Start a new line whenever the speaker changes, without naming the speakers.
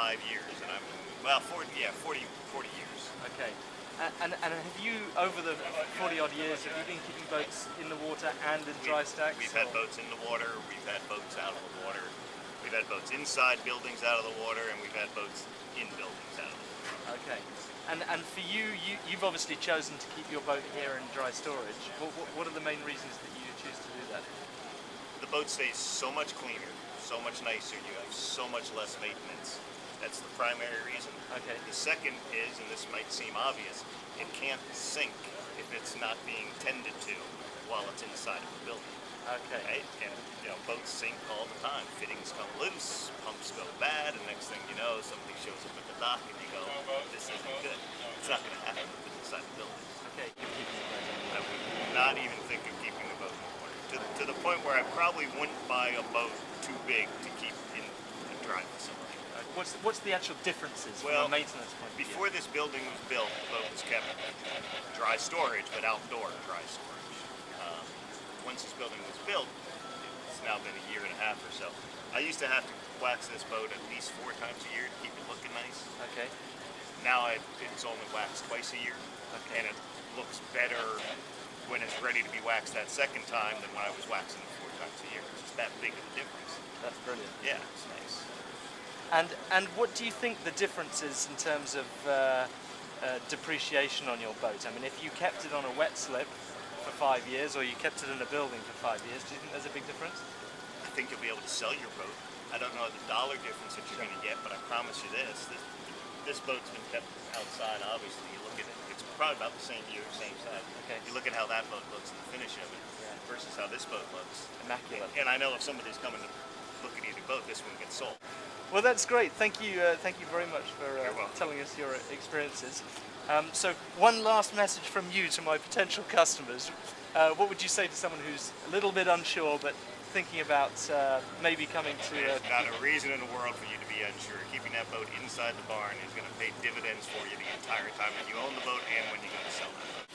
45 years, and I'm, well, 40 years.
Okay. And have you, over the 40 odd years, have you been keeping boats in the water and in dry stacks?
We've had boats in the water, we've had boats out of the water, we've had boats inside buildings out of the water, and we've had boats in buildings out of the water.
Okay. And for you, you've obviously chosen to keep your boat here in dry storage. What are the main reasons that you choose to do that?
The boat stays so much cleaner, so much nicer, you have so much less maintenance. That's the primary reason.
Okay.
The second is, and this might seem obvious, it can't sink if it's not being tended to while it's inside of the building.
Okay.
Right? And boats sink all the time. Fittings come loose, pumps go bad, and next thing you know, somebody shows up at the dock and you go, this isn't good. It's not going to happen if it's inside the building.
Okay, you're keeping the boat in the
I
water.
would not even think of keeping the boat in the water. To the point where I probably wouldn't buy a boat too big to keep in a dry facility.
What's the actual differences from a maintenance point of view?
Before this building was built, the boat was kept dry storage, but outdoor dry storage. Once this building was built, it's now been a year and a half or so, I used to have to wax this boat at least 4 times a year to keep it looking nice.
Okay.
Now it's only waxed twice a year, and it looks better when it's ready to be waxed that second time than when I was waxing it 4 times a year. It's just that big of a difference.
That's brilliant.
Yeah, it's nice.
And what do you think the difference is in terms of depreciation on your boat? I mean, if you kept it on a wet slip for 5 years, or you kept it in a building for 5 years, do you think there's a big difference?
I think you'll be able to sell your boat. I don't know the dollar difference that you're going to get, but I promise you this boat's been kept outside. Obviously, you look at it, it's probably about the same year, same size.
Okay.
You look at how that boat looks and the finish of it versus how this boat looks.
Immaculate.
And I know if somebody's coming to look at either boat, this one gets sold.
Well, that's great. Thank you very much for
welcome.
telling us your experiences. So, one last message from you to my potential customers. What would you say to someone who's a little bit unsure but thinking about maybe coming to?
There's not a reason in the world for you to be unsure. Keeping that boat inside the barn is going to pay dividends for you the entire time that you own the boot and when you go to sell the boat.